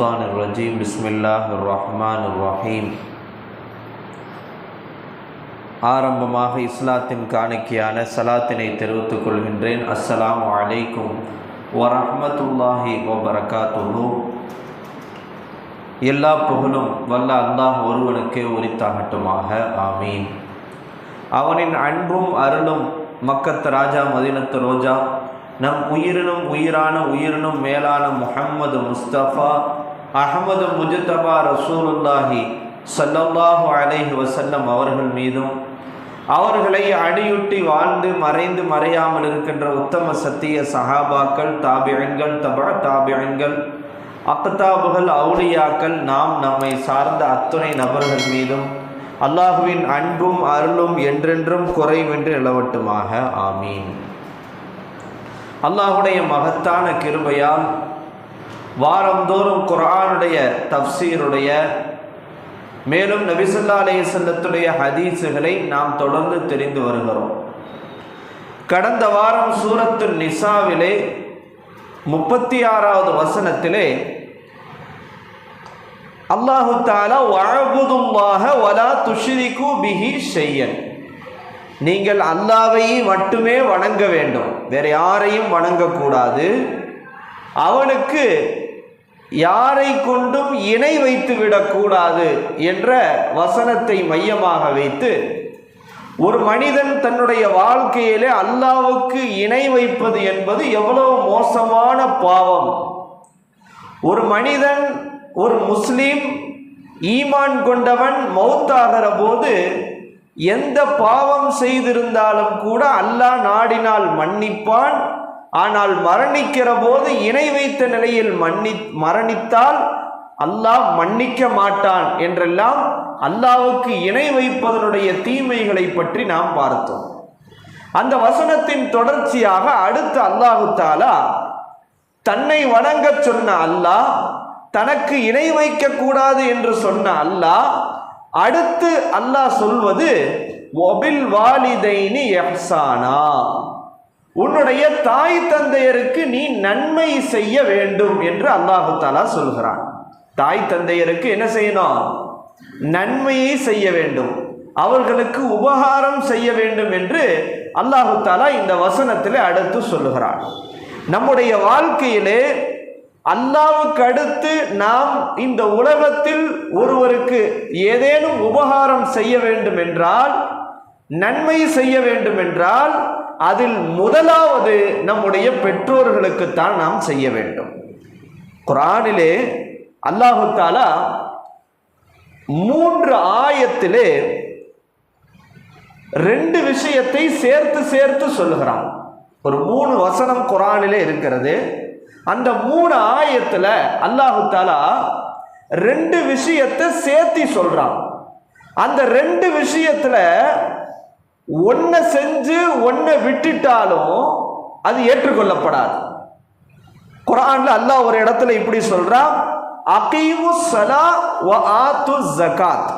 الشيطان الرجيم بسم الله الرحمن الرحيم ஆரம்பமாக இஸ்லாத்தின் காணிக்கையான சலாத்தினை தெரிவித்துக் கொள்கின்றேன். அஸ்ஸலாமு அலைக்கும் வரஹ்மத்துல்லாஹி வபரகாத்துஹு. எல்லா புகழும் வல்ல அல்லாஹ் ஒருவனுக்கே உரித்தாகட்டுமாக. ஆமீன். அவனின் அன்பும் அருளும் மக்கத் ராஜா மதீனத்து ரோஜா நம் உயிரினும் உயிரினும் மேலான முஹம்மது முஸ்தபா அஹமது முஜ்தபா ரசூலுல்லாஹி ஸல்லல்லாஹு அலைஹி வஸல்லம் அவர்கள் மீதும் அவர்களை அடியுட்டி வாழ்ந்து மறைந்து மறையாமல் இருக்கின்ற உத்தம சத்திய சஹாபாக்கள், தாபியன்கள், தபா தாபியன்கள், அக்தாபுகள், அவுலியாக்கள், நாம் நம்மை சார்ந்த அத்துணை நபர்கள் மீதும் அல்லாஹுவின் அன்பும் அருளும் என்றென்றும் குறைவின்றி நிலவட்டுமாக. ஆமீன். அல்லாஹுடைய மகத்தான கிருபையால் வாரந்தோறும் குர்ஆனுடைய தஃப்சீருடைய மேலும் நபி ஸல்லல்லாஹு அலைஹி வஸல்லத்துடைய ஹதீஸுகளை நாம் தொடர்ந்து தெரிந்து வருகிறோம். கடந்த வாரம் சூரத்து நிசாவிலே 36வது வசனத்திலே அல்லாஹு தஆலா வஅபுதுல்லாஹ வலா துஷ்ரிகு பிஹி ஷையன், நீங்கள் அல்லாஹ்வை மட்டுமே வணங்க வேண்டும், வேற யாரையும் வணங்கக்கூடாது, அவனுக்கு யாரை கொண்டும் இணை வைத்து விடக்கூடாது என்ற வசனத்தை மையமாக வைத்து ஒரு மனிதன் தன்னுடைய வாழ்க்கையிலே அல்லாஹ்வுக்கு இணை வைப்பது என்பது எவ்வளவு மோசமான பாவம். ஒரு மனிதன், ஒரு முஸ்லீம், ஈமான் கொண்டவன் மௌத்தாகிற போது எந்த பாவம் செய்திருந்தாலும் கூட அல்லாஹ் நாடினால் மன்னிப்பான். ஆனால் மரணிக்கிற போது இணை வைத்த நிலையில் மரணித்தால் அல்லாஹ் மன்னிக்க மாட்டான் என்றெல்லாம் அல்லாஹ்வுக்கு இணை வைப்பதனுடைய தீமைகளை பற்றி நாம் பார்த்தோம். அந்த வசனத்தின் தொடர்ச்சியாக அடுத்து அல்லாஹு தஆலா தன்னை வணங்க சொன்ன அல்லாஹ், தனக்கு இணை வைக்க கூடாது என்று சொன்ன அல்லாஹ், அடுத்து அல்லாஹ் சொல்வது வபில் வாலிதைனி இஹ்சானா, உன்னுடைய தாய் தந்தையருக்கு நீ நன்மை செய்ய வேண்டும் என்று அல்லாஹு தஆலா சொல்கிறான். தாய் தந்தையருக்கு என்ன செய்யணும்? நன்மையை செய்ய வேண்டும், அவர்களுக்கு உபகாரம் செய்ய வேண்டும் என்று அல்லாஹு தஆலா இந்த வசனத்திலே அடுத்து சொல்லுகிறான். நம்முடைய வாழ்க்கையிலே அல்லாஹ்வுக்கு அடுத்து நாம் இந்த உலகத்தில் ஒருவருக்கு ஏதேனும் உபகாரம் செய்ய வேண்டும் என்றால், நன்மை செய்ய வேண்டும் என்றால், அதில் முதலாவது நம்முடைய பெற்றோர்களுக்குத்தான் நாம் செய்ய வேண்டும். குர்ஆனிலே அல்லாஹு தஆலா 3 ஆயத்திலே 2 விஷயத்தை சேர்த்து சொல்லுகிறான். ஒரு 3 வசனம் குர்ஆனிலே இருக்கிறது. அந்த 3 ஆயத்துல அல்லாஹு தஆலா 2 விஷயத்தை சேர்த்து சொல்றான். அந்த 2 விஷயத்துல ஒன்றை செஞ்சு ஒன்றை விட்டுட்டாலும் அது ஏற்றுக்கொள்ளப்படாது. குர்ஆன்ல அல்லாஹ் ஒரு இடத்துல இப்படி சொல்றான், அகீமுஸ் ஸலா வ ஆத்துஸ் ஸகாத்,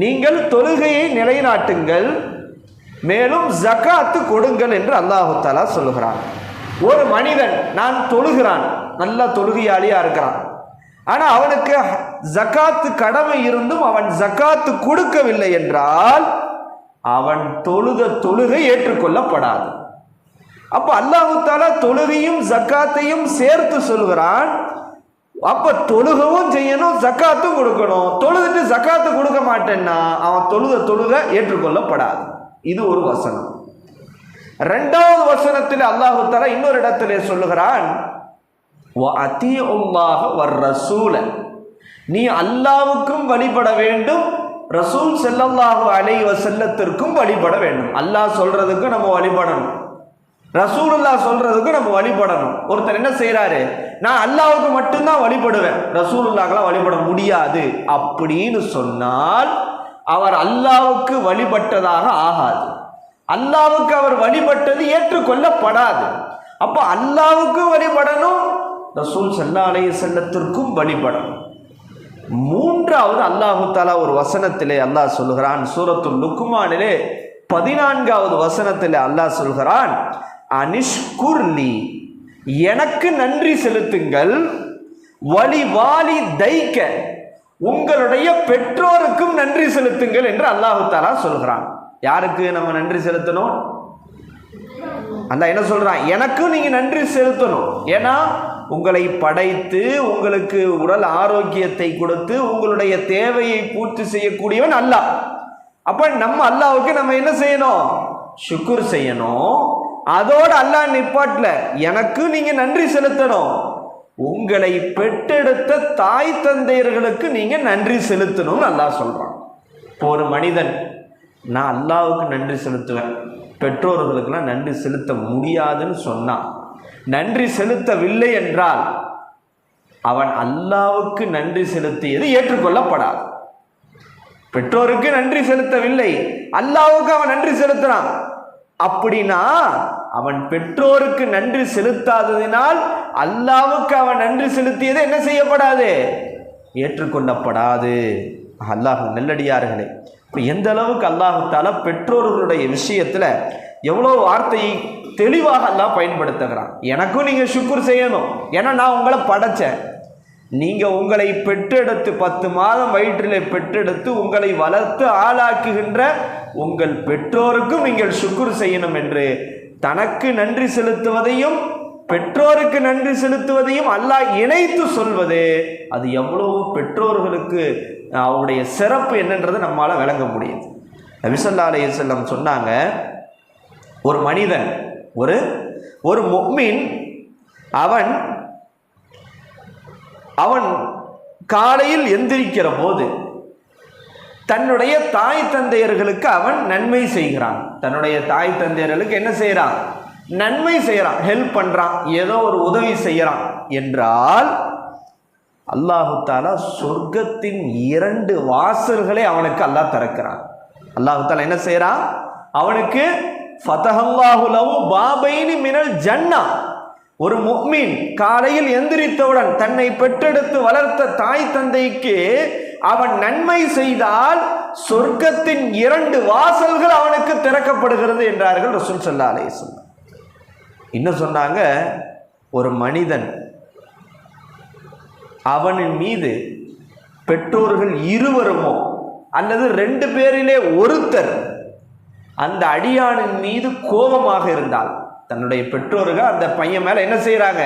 நீங்கள் தொழுகையை நிலைநாட்டுங்கள், மேலும் ஜகாத்து கொடுங்கள் என்று அல்லாஹு தஆலா சொல்லுகிறான். ஒரு மனிதன் நான் தொழுகிறான், நல்ல தொழுகையாளியா இருக்கிறான், ஆனா அவனுக்கு ஜகாத்து கடமை இருந்தும் அவன் ஜகாத்து கொடுக்கவில்லை என்றால் அவன் தொழுகை ஏற்றுக்கொள்ளப்படாது. அப்ப அல்லாஹு தஆலா தொழுகையும் ஜகாத்தையும் சேர்த்து சொல்கிறான். அப்ப தொழுகவும் செய்யணும், ஜகாத்தும் கொடுக்கணும். தொழுதுட்டு ஜகாத்து கொடுக்க மாட்டேன்னா அவன் தொழுகை ஏற்றுக்கொள்ளப்படாது. இது ஒரு வசனம். 2வது வசனத்தில் அல்லாஹு தஆலா இன்னொரு இடத்திலே சொல்லுகிறான், வ அதீஉல்லாஹ வர் ரசூல, நீ அல்லாஹ்வுக்கும் வழிபட வேண்டும், ரசூல் ஸல்லல்லாஹு அலைஹி வஸல்லத்திற்கும் வழிபட வேண்டும். அல்லாஹ் சொல்றதுக்கு நம்ம வழிபடணும், ரசூலுல்லாஹ் சொல்றதுக்கு நம்ம வழிபடணும். ஒருத்தர் என்ன செய்யறாரு, நான் அல்லாஹ்வுக்கு மட்டும்தான் வழிபடுவேன், ரசூலுல்லாஹ்லாம் வழிபட முடியாது அப்படின்னு சொன்னால் அவர் அல்லாஹ்வுக்கு வழிபட்டதாக ஆகாது. அல்லாஹ்வுக்கு அவர் வழிபட்டது ஏற்றுக்கொள்ளப்படாது. அப்ப அல்லாஹ்வுக்கு வழிபடணும், ரசூல் ஸல்லல்லாஹு அலைஹி வஸல்லத்திற்கும் வழிபடணும். 3வது அல்லாஹு தஆலா ஒரு வசனத்திலே அல்லாஹ் சொல்கிறான், சூரத்துல் லுக்மானிலே 14வது வசனத்திலே அல்லாஹ் சொல்கிறான், அனிஷ்குர்லி, எனக்கு நன்றி செலுத்துங்கள், வலி வாலி தைக்க, உங்களுடைய பெற்றோருக்கும் நன்றி செலுத்துங்கள் என்று அல்லாஹு தஆலா சொல்கிறான். யாருக்கு நம்ம நன்றி செலுத்தணும்? அல்லாஹ் என்ன சொல்றான்? எனக்கும் நீங்க நன்றி செலுத்தணும். ஏன்னா உங்களை படைத்து உங்களுக்கு உடல் ஆரோக்கியத்தை கொடுத்து உங்களுடைய தேவையை பூர்த்தி செய்யக்கூடியவன் அல்லாஹ். அப்ப நம்ம அல்லாஹ்வுக்கு நம்ம என்ன செய்யணும்? ஷுக்ர் செய்யணும். அதோட அல்லாஹ் நிப்பாட்டல, எனக்கு நீங்க நன்றி செலுத்தணும். உங்களை பெற்றெடுத்த தாய் தந்தையர்களுக்கு நீங்க நன்றி செலுத்தணும்னு அல்லாஹ் சொல்றான். இப்போ ஒரு மனிதன் நான் அல்லாஹ்வுக்கு நன்றி செலுத்துவேன், பெற்றோர்களுக்கெல்லாம் நன்றி செலுத்த முடியாதுன்னு சொன்னான், நன்றி செலுத்தவில்லை என்றால் அவன் அல்லாஹ்வுக்கு நன்றி செலுத்தியது ஏற்றுக்கொள்ளப்படாது. பெற்றோருக்கு நன்றி செலுத்தவில்லை, அல்லாஹ்வுக்கு அவன் நன்றி செலுத்தினான் அப்படின்னா அவன் பெற்றோருக்கு நன்றி செலுத்தாததினால் அல்லாஹ்வுக்கு அவன் நன்றி செலுத்தியது என்ன செய்யப்படாது? ஏற்றுக்கொள்ளப்படாது. அல்லாஹ் நல்லடியார்களே, இப்போ எந்த அளவுக்கு அல்லாஹ் தஆலா பெற்றோர்களுடைய விஷயத்தில் எவ்வளோ வார்த்தையை தெளிவாக அல்லாஹ் பயன்படுத்துகிறான். எனக்கும் நீங்கள் ஷுக்ர் செய்யணும். ஏன்னா நான் உங்களை படைச்சேன். நீங்கள் உங்களை பெற்றெடுத்து 10 மாதம் வயிற்றிலே பெற்றெடுத்து உங்களை வளர்த்து ஆளாக்குகின்ற உங்கள் பெற்றோருக்கும் நீங்கள் ஷுக்ர் செய்யணும் என்று தனக்கு நன்றி செலுத்துவதையும் பெற்றோருக்கு நன்றி செலுத்துவதையும் அல்லாஹ் இணைத்து சொல்வது, அது எவ்வளவு பெற்றோர்களுக்கு அவருடைய சிறப்பு என்னன்றதை நம்மால் விளங்க முடியுது. நபி ஸல்லல்லாஹு அலைஹி வஸல்லம் சொன்னாங்க, ஒரு மனிதன் ஒரு முஃமின் அவன் காலையில் எந்திரிக்கிற போது தன்னுடைய தாய் தந்தையர்களுக்கு அவன் நன்மை செய்கிறான். தன்னுடைய தாய் தந்தையர்களுக்கு என்ன செய்கிறான்? நன்மை செய்கிறான், ஹெல்ப் பண்ணுறான், ஏதோ ஒரு உதவி செய்கிறான் என்றால் அல்லாஹு தஆலா சொர்க்கத்தின் 2 வாசல்களை அவனுக்கு அல்லாஹ் திறக்கிறான். அல்லாஹு தஆலா என்ன செய்கிறான்? அவனுக்கு ஃபதஹல்லாஹு லஹு பாபைனி மினல் ஜன்னா. ஒரு முஃமின் காலையில் எந்திரித்தவுடன் தன்னை பெற்றெடுத்து வளர்த்த தாய் தந்தைக்கு அவன் நன்மை செய்தால் சொர்க்கத்தின் 2 வாசல்கள் அவனுக்கு திறக்கப்படுகிறது என்றார்கள் ரசூல் ஸல்லல்லாஹு அலைஹி வஸல்லம். இன்னும் சொன்னாங்க, ஒரு மனிதன் அவனின் மீது பெற்றோர்கள் இருவருமோ அல்லது 2 பேரிலே ஒருத்தர் அந்த அடியானின் மீது கோபமாக இருந்தால், தன்னுடைய பெற்றோர்கள் அந்த பையன் மேல என்ன செய்யறாங்க?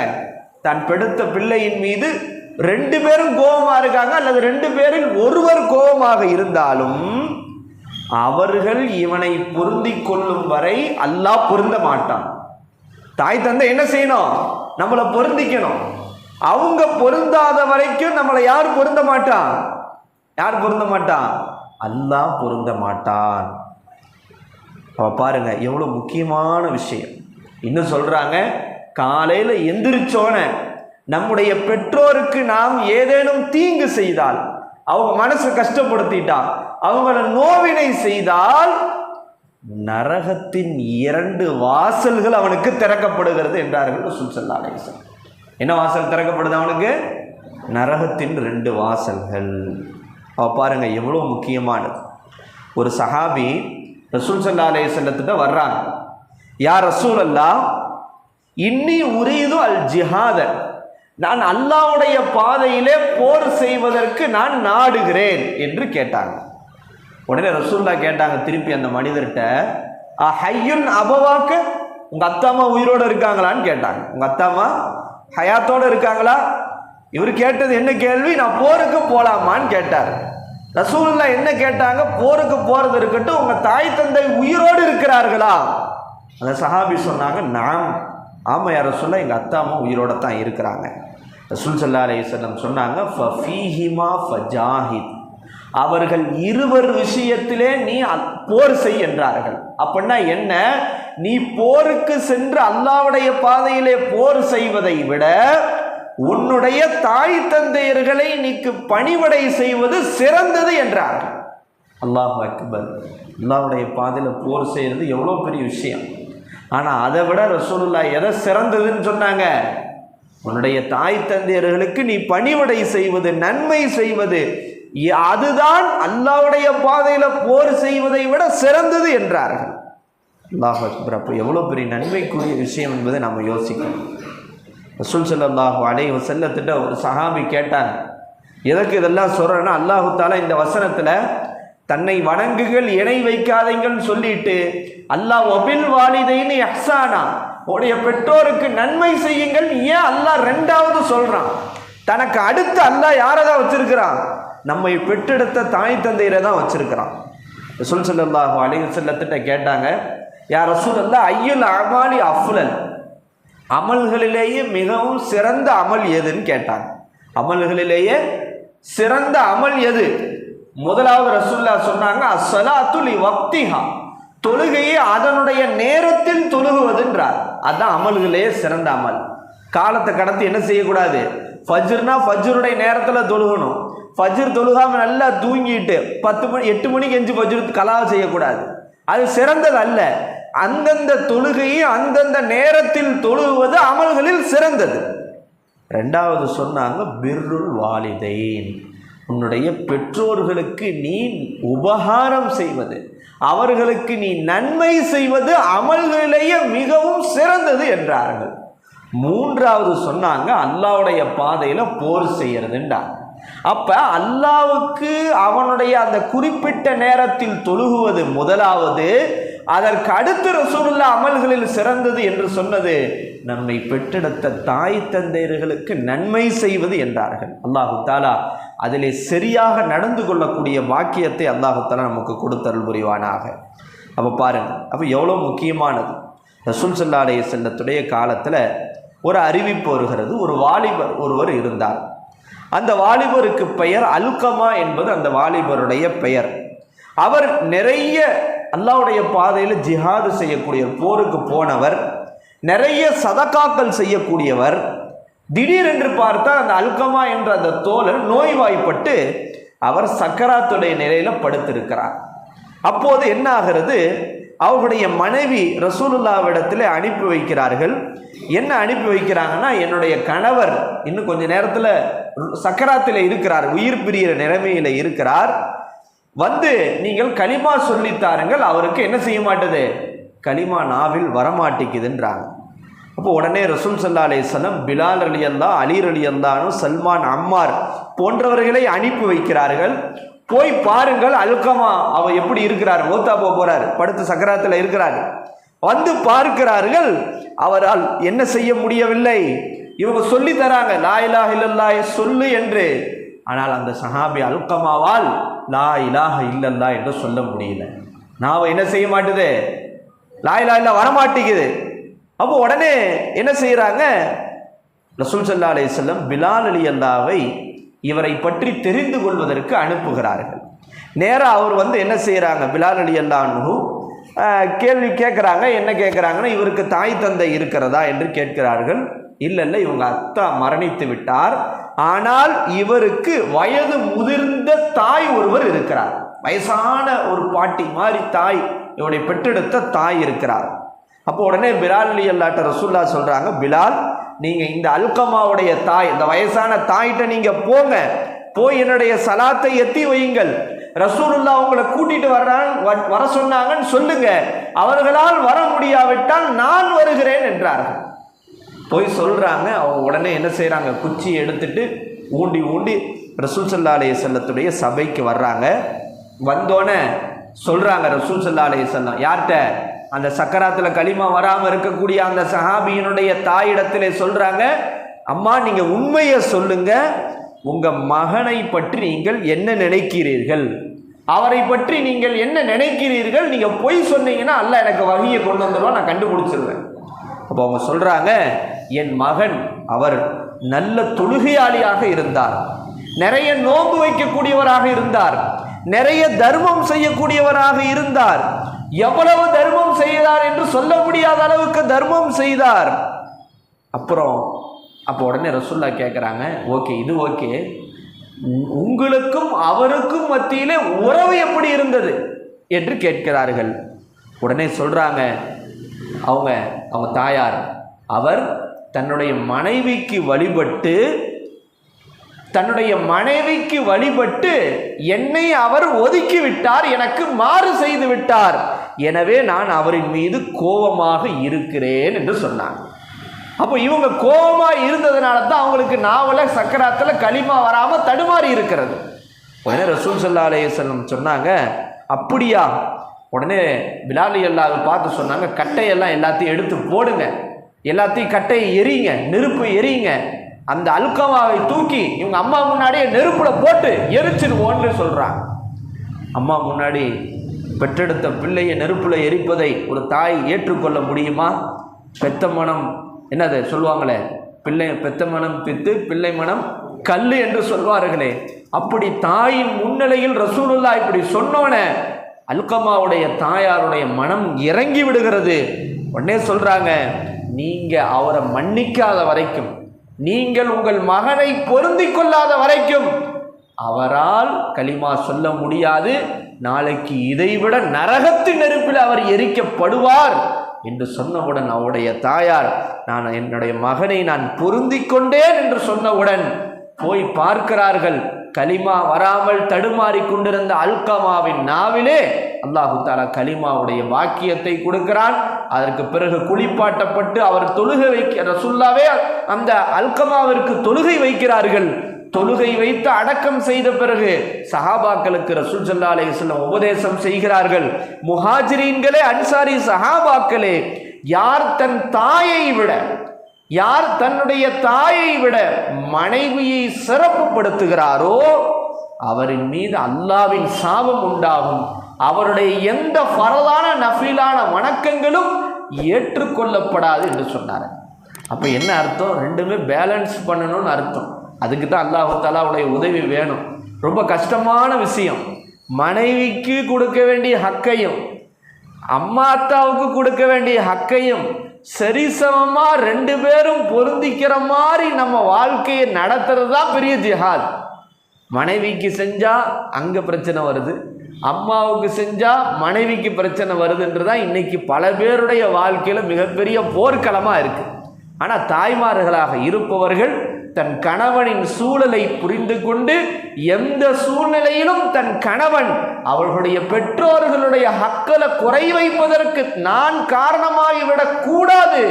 தான் பெடுத்த பிள்ளையின் மீது 2 பேரும் கோபமா இருக்காங்க, அல்லது 2 பேரில் ஒருவர் கோபமாக இருந்தாலும் அவர்கள் இவனை பொருந்தி கொள்ளும் வரை அல்லாஹ் பொருந்த மாட்டான். தாய் தந்தை என்ன செய்யணும்? நம்மளை பொருந்திக்கணும். அவங்க பொருந்தாத வரைக்கும் நம்மளை யார் பொருந்த மாட்டான்? யார் பொருந்த மாட்டான்? அல்லாஹ் பொருந்த மாட்டான். பாருங்க எவ்வளோ முக்கியமான விஷயம். இன்னும் சொல்றாங்க, காலையில் எந்திரிச்சோன நம்முடைய பெற்றோருக்கு நாம் ஏதேனும் தீங்கு செய்தால், அவங்க மனசை கஷ்டப்படுத்திட்டா, அவங்கள நோவினை செய்தால் நரகத்தின் 2 வாசல்கள் அவனுக்கு திறக்கப்படுகிறது என்றார்கள் ரசூல் ஸல்லல்லாஹு அலைஹி வஸல்லம். என்ன வாசல் திறக்கப்படுது அவனுக்கு? நரகத்தின் 2 வாசல்கள். பாருங்க எவ்வளோ முக்கியமானது. ஒரு சஹாபி ரசூல் ஸல்லல்லாஹு அலைஹி வஸல்லத்திட்ட வர்றாங்க, யா ரசூலல்லாஹ், இன்னி உரீது அல் ஜிஹாத, நான் அல்லாஹ்வுடைய பாதையிலே போர் செய்வதற்கு நான் நாடுகிறேன் என்று கேட்டாங்க. உடனே ரசூலுல்லாஹ் கேட்டாங்க திருப்பி அந்த மனிதர்கிட்ட, ஹய்யுன் அபவாக்க, உங்க அத்தாமா உயிரோடு இருக்காங்களான்னு கேட்டாங்க. உங்க அத்தாமா ஹயாத்தோடு இருக்காங்களா? இவர் கேட்டது என்ன கேள்வி? நான் போருக்கு போலாமான்னு கேட்டார். ரசூலுல்லாஹ் என்ன கேட்டாங்க? போருக்கு போறது இருக்கட்டும், உங்க தாய் தந்தை உயிரோடு இருக்கிறார்களா? அந்த சஹாபி சொன்னாங்க, நாம் ஆமா யா ரசூலுல்லாஹ், எங்க அத்தா அம்மா உயிரோட தான் இருக்கிறாங்க. ரசூல் ஸல்லல்லாஹு அலைஹி வஸல்லம் சொன்னாங்க, ஃபீஹிமா ஃபஜாஹித், அவர்கள் இருவர் விஷயத்திலே நீ போர் செய் என்றார்கள். அப்படின்னா என்ன? நீ போருக்கு சென்று அல்லாஹ்வுடைய பாதையிலே போர் செய்வதை விட உன்னுடைய தாய் தந்தையர்களை நீக்கு பணிவிடை செய்வது சிறந்தது என்றார்கள். அல்லாஹ் அக்பர். அல்லாஹ்வுடைய பாதையில் போர் செய்கிறது எவ்வளோ பெரிய விஷயம். ஆனால் அதை விட ரசூலுல்லாஹ் எதை சிறந்ததுன்னு சொன்னாங்க? உன்னுடைய தாய் தந்தையர்களுக்கு நீ பணிவிடை செய்வது, நன்மை செய்வது, அதுதான் அல்லாஹ்வுடைய பாதையில் போர் செய்வதை விட சிறந்தது என்றார்கள். அல்லாஹ் அக்பர். அப்போ எவ்வளோ பெரிய நன்மைக்குரிய விஷயம் என்பதை நம்ம யோசிக்கணும். ரசூல் ஸல்லல்லாஹு அலைஹி வஸல்லத்திட்ட ஒரு சஹாபி கேட்டாங்க, எதற்கு இதெல்லாம் சொல்கிறேன்னா, அல்லாஹு தாலா இந்த வசனத்தில் தன்னை வணங்குகள் இணை வைக்காதீங்கன்னு சொல்லிட்டு அல்லாஹ் வபில் வாலிதைன்னு இஹ்சானா, உடைய பெற்றோருக்கு நன்மை செய்யுங்கள் ஏன் அல்லாஹ் ரெண்டாவது சொல்றான்? தனக்கு அடுத்து அல்லாஹ் யாரை தான் வச்சிருக்கிறான்? நம்மை பெற்றெடுத்த தாய் தந்தையரை தான் வச்சிருக்கிறான். ரசூல் ஸல்லல்லாஹு அலைஹி வஸல்லத்திட்ட கேட்டாங்க, யா ரசூலல்லாஹ் ஐயுல் அமாலி அஃலல், அமல்களிலேயே மிகவும் சிறந்த அமல் எதுன்னு கேட்டாங்க. அமல்களிலேயே சிறந்த அமல் எது? முதலாவது ரசூலுல்லாஹ் சொன்னாங்க, அஸ்ஸலாத்து லி வக்திஹா, தொழுகையை அதனுடைய நேரத்தில் தொழுகுவதுன்றார். அதுதான் அமல்களே சிறந்த அமல். காலத்தை கடந்து என்ன செய்யக்கூடாது? ஃபஜ்ர்னா ஃபஜ்ருடைய நேரத்தில் தொழுகணும். ஃபஜ்ர் தொழுகாம நல்லா தூங்கிட்டு 10 மணி 8 மணிக்கு எஞ்சி ஃபஜ்ர் கலாவை செய்யக்கூடாது. அது சிறந்தது அல்ல. அந்தந்த தொழுகையை அந்தந்த நேரத்தில் தொழுவது அமல்களில் சிறந்தது. ரெண்டாவது சொன்னாங்க, பிர்ருல் வாலிதைன், உன்னுடைய பெற்றோர்களுக்கு நீ உபகாரம் செய்வது, அவர்களுக்கு நீ நன்மை செய்வது அமல்களிலேயே மிகவும் சிறந்தது என்றார்கள். மூன்றாவது சொன்னாங்க, அல்லாஹ்வுடைய பாதையில போர் செய்யறதுன்றாங்க. அப்ப அல்லாஹ்வுக்கு அவனுடைய அந்த குறிப்பிட்ட நேரத்தில் தொழுகுவது முதலாவது, அதற்கு அடுத்து ரசூலுல்லாஹ் அமல்களில் சிறந்தது என்று சொன்னது நம்மை பெற்றெடுத்த தாய் தந்தையர்களுக்கு நன்மை செய்வது என்றார்கள். அல்லாஹு தாலா அதிலே சரியாக நடந்து கொள்ளக்கூடிய வாக்கியத்தை அல்லாஹு தாலா நமக்கு கொடுத்தருள் புரிவானாக. அப்போ பாருங்க, அப்போ எவ்வளோ முக்கியமானது. ரசூல் ஸல்லல்லாஹு அலைஹி வஸல்லத்துடைய காலத்தில் ஒரு அறிவிப்பு வருகிறது. ஒரு வாலிபர் ஒருவர் இருந்தார். அந்த வாலிபருக்கு பெயர் அல்கமா என்பது அந்த வாலிபருடைய பெயர். அவர் நிறைய அல்லாஹ்வுடைய பாதையில் ஜிஹாது செய்யக்கூடியவர், போருக்கு போனவர், நிறைய சதகாக்கள் செய்யக்கூடியவர். திடீரென்று பார்த்தா அந்த அல்கமா என்ற அந்த தோழர் நோய்வாய்ப்பட்டு அவர் சக்கராத்துடைய நிலையில படுத்திருக்கிறார். அப்போது என்ன ஆகிறது? அவருடைய மனைவி ரசூலுல்லாஹ்விடத்தில் அனுப்பி வைக்கிறார்கள். என்ன அனுப்பி வைக்கிறாங்கன்னா, என்னுடைய கணவர் இன்னும் கொஞ்ச நேரத்தில் சக்கராத்தில் இருக்கிறார், உயிர் பிரிகிற நிலைமையில் இருக்கிறார், வந்து நீங்கள் கலிமா சொல்லித்தாருங்கள், அவருக்கு என்ன செய்ய மாட்டது, கலிமா நாவில் வரமாட்டிக்குதுன்றாங்க. அப்போ உடனே ரசூல் ஸல்லல்லாஹு அலைஹி வஸல்லம் பிலால் ரலியல்லாஹு, அலி ரலியல்லாஹு, சல்மான், அம்மார் போன்றவர்களை அனுப்பி வைக்கிறார்கள். போய் பாருங்கள் அல்கமா அவர் எப்படி இருக்கிறார், மூத்தா போறார், படுத்து சக்கராத்தில் இருக்கிறார். வந்து பார்க்கிறார்கள், அவரால் என்ன செய்ய முடியவில்லை. இவங்க சொல்லி தராங்க லா இலாஹ இல்லல்லாஹ் சொல்லு என்று. ஆனால் அந்த சஹாபி அல்கமாவால் லா இலாஹ இல்லல்லாஹ் என்று சொல்ல முடியல. நான் என்ன செய்ய மாட்டுது, லா இலாஹ இல்லல்லாஹ் வரமாட்டேங்குது. அப்போ உடனே என்ன செய்யறாங்க, ரசூல் ஸல்லல்லாஹு அலைஹி வஸல்லம் பிலால் ரலியல்லாஹுவை இவரை பற்றி தெரிந்து கொள்வதற்கு அனுப்புகிறார்கள். நேராக அவர் வந்து என்ன செய்கிறாங்க, பிலால் ரலியல்லாஹு கேள்வி கேட்குறாங்க. என்ன கேட்குறாங்கன்னா, இவருக்கு தாய் தந்தை இருக்கிறதா என்று கேட்கிறார்கள். இல்லை இல்லை, இவங்க அத்தா மரணித்து விட்டார், ஆனால் இவருக்கு வயது முதிர்ந்த தாய் ஒருவர் இருக்கிறார், வயசான ஒரு பாட்டி மாதிரி தாய், இவனை பெற்றெடுத்த தாய் இருக்கிறார். அப்போ உடனே பிலால் ரலியல்லாஹு ரசூலுல்லாஹ் சொல்கிறாங்க, பிலால் நீங்கள் இந்த அல்கமாவுடைய தாய், இந்த வயசான தாயிட்ட நீங்கள் போங்க, போய் என்னுடைய சலாத்தை எத்தி வையுங்கள், ரசூலுல்லாஹ் உங்களை கூட்டிட்டு வர சொன்னாங்கன்னு சொல்லுங்க, அவர்களால் வர முடியாவிட்டால் நான் வருகிறேன் என்றார்கள். போய் சொல்றாங்க. அவங்க உடனே என்ன செய்யறாங்க, குச்சியை எடுத்துட்டு ஊண்டி ஊண்டி ரசூல் ஸல்லல்லாஹு அலைஹி வஸல்லத்துடைய சபைக்கு வர்றாங்க. வந்தோடனே சொல்றாங்க ரசூல் ஸல்லல்லாஹு அலைஹி வஸல்லம் யார்கிட்ட, அந்த சக்கராத்தில் களிமா வராமல் இருக்கக்கூடிய அந்த சஹாபியினுடைய தாயிடத்திலே சொல்றாங்க, அம்மா நீங்க உண்மையை சொல்லுங்க, உங்க மகனை பற்றி நீங்கள் என்ன நினைக்கிறீர்கள், அவரை பற்றி நீங்கள் என்ன நினைக்கிறீர்கள், நீங்க பொய் சொன்னீங்கன்னா அல்லாஹ் எனக்கு வஹியை கொண்டு வந்துடுவா, நான் கண்டுபிடிச்சிருவேன். அப்போ அவங்க சொல்றாங்க, என் மகன் அவர் நல்ல தொழுகையாளியாக இருந்தார், நிறைய நோன்பு வைக்கக்கூடியவராக இருந்தார், நிறைய தர்மம் செய்யக்கூடியவராக இருந்தார், எவ்வளவு தர்மம் செய்தார் என்று சொல்ல முடியாத அளவுக்கு தர்மம் செய்தார். அப்போ உடனே ரசூலுல்லாஹ் கேட்குறாங்க, ஓகே இது ஓகே, உங்களுக்கும் அவருக்கும் மத்தியிலே உறவு எப்படி இருந்தது என்று கேட்கிறார்கள். உடனே சொல்றாங்க அவங்க தாயார், அவர் தன்னுடைய மனைவிக்கு வழிபட்டு என்னை அவர் ஒதுக்கி விட்டார், எனக்கு மாறு செய்து விட்டார், எனவே நான் அவரின் மீது கோபமாக இருக்கிறேன் என்று சொன்னாங்க. அப்போ இவங்க கோபமா இருந்ததுனால தான் அவங்களுக்கு நாவல சக்கராத்துல களிமா வராம தடுமாறி இருக்கிறது. உடனே ரசூல் ஸல்லல்லாஹு அலைஹி வஸல்லம் சொன்னாங்க, அப்படியா? உடனே பிலால் ரலியல்லாஹு பார்த்து சொன்னாங்க, கட்டையெல்லாம் எல்லாத்தையும் எடுத்து போடுங்க, எல்லாத்தையும் கட்டையை எரியுங்க, நெருப்பு எரியுங்க, அந்த அல்கமாவை தூக்கி இவங்க அம்மா முன்னாடியே நெருப்புல போட்டு எரிச்சிருவோன்னு சொல்றாங்க. அம்மா முன்னாடி பெற்றெடுத்த பிள்ளையை நெருப்புல எரிப்பதை ஒரு தாய் ஏற்றுக்கொள்ள முடியுமா? பெத்த மனம் என்னது சொல்லுவாங்களே, பிள்ளை பெத்த மனம் பித்து பிள்ளை மனம் கல்லு என்று சொல்வார்களே, அப்படி தாயின் முன்னிலையில் ரசூலுல்லாஹ் இப்படி சொன்னோனே அல்கமாவுடைய தாயாருடைய மனம் இறங்கி விடுகிறது. உடனே சொல்றாங்க, நீங்க அவரை மன்னிக்காத வரைக்கும், நீங்கள் உங்கள் மகனை பொருந்தி கொள்ளாத வரைக்கும் அவரால் களிமா சொல்ல முடியாது, நாளைக்கு இதைவிட நரகத்தின் நெருப்பில் அவர் எரிக்கப்படுவார் என்று சொன்னவுடன் அவருடைய தாயார், நான் என்னுடைய மகனை நான் பொருந்தி கொண்டேன் என்று சொன்னவுடன் போய் பார்க்கிறார்கள். கலிமா வராமல் தடுமாறி கொண்டிருந்த அல்கமாவின் நாவிலே அல்லாஹு தஆலா கலிமாவுடைய வாக்கியத்தை கொடுக்கிறான். அதற்கு பிறகு குளிப்பாட்டப்பட்டு அவர் தொழுகை ரசூலுல்லாஹ்வே அந்த அல்கமாவிற்கு தொழுகை வைக்கிறார்கள். தொழுகை வைத்து அடக்கம் செய்த பிறகு சஹாபாக்களுக்கு ரசூல் ஸல்லல்லாஹு அலைஹி வஸல்லம் உபதேசம் செய்கிறார்கள். முஹாஜிரீன்களே, அன்சாரி சஹாபாக்களே, யார் தன் தாயை விட, யார் தன்னுடைய தாயை விட மனைவியை சிறப்புப்படுத்துகிறாரோ அவரின் மீது அல்லாஹ்வின் சாபம் உண்டாகும், அவருடைய எந்த ஃபரதான நஃபிலான வணக்கங்களும் ஏற்றுக்கொள்ளப்படாது என்று சொன்னார். அப்போ என்ன அர்த்தம்? ரெண்டுமே பேலன்ஸ் பண்ணணும்னு அர்த்தம். அதுக்கு தான் அல்லாஹ் தஆலாவுடைய உதவி வேணும். ரொம்ப கஷ்டமான விஷயம். மனைவிக்கு கொடுக்க வேண்டிய ஹக்கையும் அம்மா அத்தாவுக்கு கொடுக்க வேண்டிய ஹக்கையும் சரிசமமா ரெண்டு பேரும் பொருந்திக்கிற மாதிரி நம்ம வாழ்க்கையை நடத்துறது தான் பெரிய ஜிஹாத். மனைவிக்கு செஞ்சா அங்க பிரச்சனை வருது, அம்மாவுக்கு செஞ்சா மனைவிக்கு பிரச்சனை வருதுன்றதான் இன்னைக்கு பல பேருடைய வாழ்க்கையில மிகப்பெரிய போர்க்களமா இருக்கு. ஆனா தாய்மார்களாக இருப்பவர்கள் தன் கணவனின் சூழலை புரிந்து கொண்டு எந்த சூழ்நிலையிலும் தன் கணவன் அவர்களுடைய பெற்றோர்களுடைய ஹக்களை குறை வைப்பதற்கு நான் காரணமாகிவிடக் கூடாது,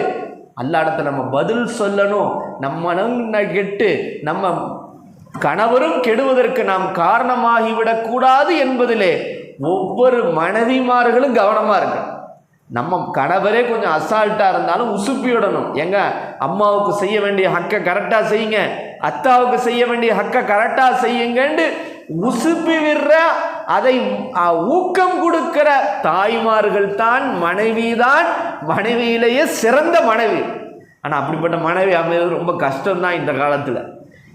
அல்லாஹ்விடத்தில் நம்ம பதில் சொல்லணும். நம்ம கெட்டு நம்ம கணவரும் கெடுவதற்கு நாம் காரணமாகிவிடக் கூடாது என்பதிலே ஒவ்வொரு மனைவிமார்களும் கவனமா இருக்கு. நம்ம கணவரே கொஞ்சம் அசால்ட்டாக இருந்தாலும் உசுப்பி விடணும். எங்க அம்மாவுக்கு செய்ய வேண்டிய ஹக்கை கரெக்டாக செய்யுங்க, அத்தாவுக்கு செய்ய வேண்டிய ஹக்கை கரெக்டாக செய்யுங்கன்னு உசுப்பி விடுற, அதை ஊக்கம் கொடுக்கிற தாய்மார்கள் தான் மனைவி தான் மனைவியிலேயே சிறந்த மனைவி. ஆனால் அப்படிப்பட்ட மனைவி அமைவது ரொம்ப கஷ்டம்தான் இந்த காலத்தில்.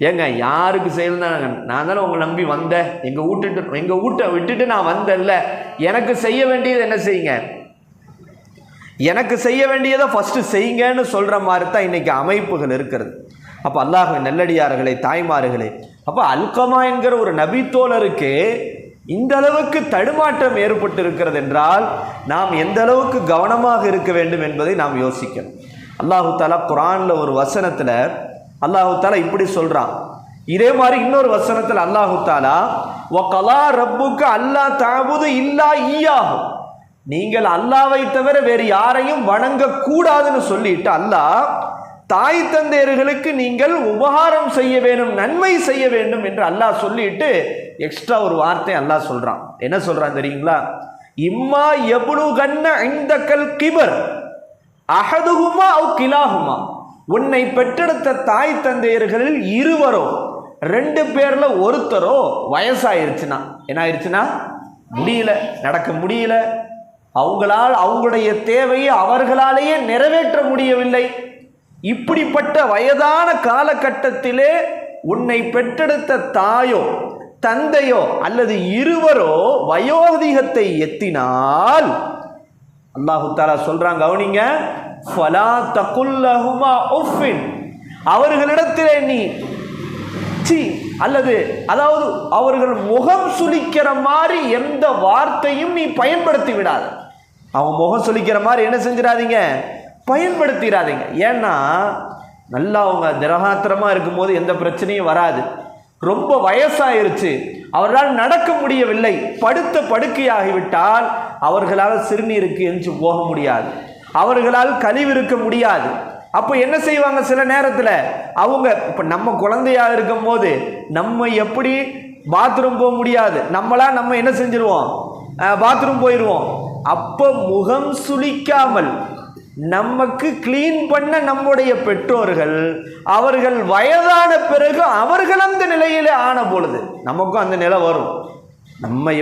ஏங்க யாருக்கு செய்யணும்னா, நான் தானே உங்களை நம்பி வந்தேன், எங்கள் வீட்டை விட்டுட்டு நான் வந்தேன்ல, எனக்கு செய்ய வேண்டியது என்ன செய்யுங்க, எனக்கு செய்ய வேண்டியதை ஃபஸ்ட்டு செய்யுங்கன்னு சொல்கிற மாதிரி தான் இன்றைக்கி அமைப்புகள் இருக்கிறது. அப்போ அல்லாஹ்வின் நல்லடியார்களே, தாய்மார்களே, அப்போ அல்கமா என்கிற ஒரு நபித்தோழருக்கு இந்த அளவுக்கு தடுமாற்றம் ஏற்பட்டு இருக்கிறது என்றால் நாம் எந்த அளவுக்கு கவனமாக இருக்க வேண்டும் என்பதை நாம் யோசிக்கணும். அல்லாஹு தாலா குர்ஆனில் ஒரு வசனத்தில் அல்லாஹு தாலா இப்படி சொல்கிறான். இதே மாதிரி இன்னொரு வசனத்தில் அல்லாஹு தாலா வகலா ரப்புக்கு அல்லா தஅபுது இல்லா ஈயாஹு, நீங்கள் அல்லாவை தவிர வேறு யாரையும் வணங்கக்கூடாதுன்னு சொல்லிட்டு அல்லாஹ் தாய் தந்தையர்களுக்கு நீங்கள் உபகாரம் செய்ய வேண்டும், நன்மை செய்ய வேண்டும் என்று அல்லாஹ் சொல்லிட்டு எக்ஸ்ட்ரா ஒரு வார்த்தை அல்லாஹ் சொல்றான். என்ன சொல்றான் தெரியுங்களா? இம்மா யப்லுகன்ன இந்தக்கல் கிபர் அஹதுஹுமா அவ் கிலாஹுமா, உன்னை பெற்றெடுத்த தாய் தந்தையர்களில் இருவரோ ரெண்டு பேர்ல ஒருத்தரோ வயசாயிருச்சுன்னா என்ன ஆயிடுச்சுன்னா, முடியல, நடக்க முடியல, அவங்களால் அவங்களுடைய தேவையை அவர்களாலேயே நிறைவேற்ற முடியவில்லை, இப்படிப்பட்ட வயதான காலகட்டத்திலே உன்னை பெற்றெடுத்த தாயோ தந்தையோ அல்லது இருவரோ வயோதிகத்தை எத்தினால் அல்லாஹு தஆலா சொல்றாங்க, கவனிங்க, ஃபலா தகுல்லஹுமா உஃபின், அவர்களிடத்திலே நீ அல்லது அதாவது அவர்கள் முகம் சுளிக்கிற மாதிரி எந்த வார்த்தையும் நீ பயன்படுத்தி விடாத. அவங்க முகம் சுளிக்கிற மாதிரி என்ன செஞ்சிடாதீங்க, பயன்படுத்திடாதீங்க. ஏன்னா நல்லா அவங்க திரகாத்திரமாக இருக்கும்போது எந்த பிரச்சனையும் வராது. ரொம்ப வயசாயிருச்சு, அவர்களால் நடக்க முடியவில்லை, படுத்த படுக்கையாகிவிட்டால் அவர்களால் சிறுநீருக்கு எஞ்சி போக முடியாது, அவர்களால் கழிவிருக்க முடியாது. அப்போ என்ன செய்வாங்க, சில நேரத்தில் அவங்க இப்போ நம்ம குழந்தையா இருக்கும் போது நம்ம எப்படி பாத்ரூம் போக முடியாது, நம்ம என்ன செஞ்சிருவோம், பாத்ரூம் போயிடுவோம். அப்போ முகம் சுளிக்காமல் நமக்கு கிளீன் பண்ண நம்முடைய பெற்றோர்கள் அவர்கள் வயதான பிறகு அவர்கள் அந்த நிலையிலே ஆன பொழுது நமக்கும் அந்த நிலை வரும். நம்ம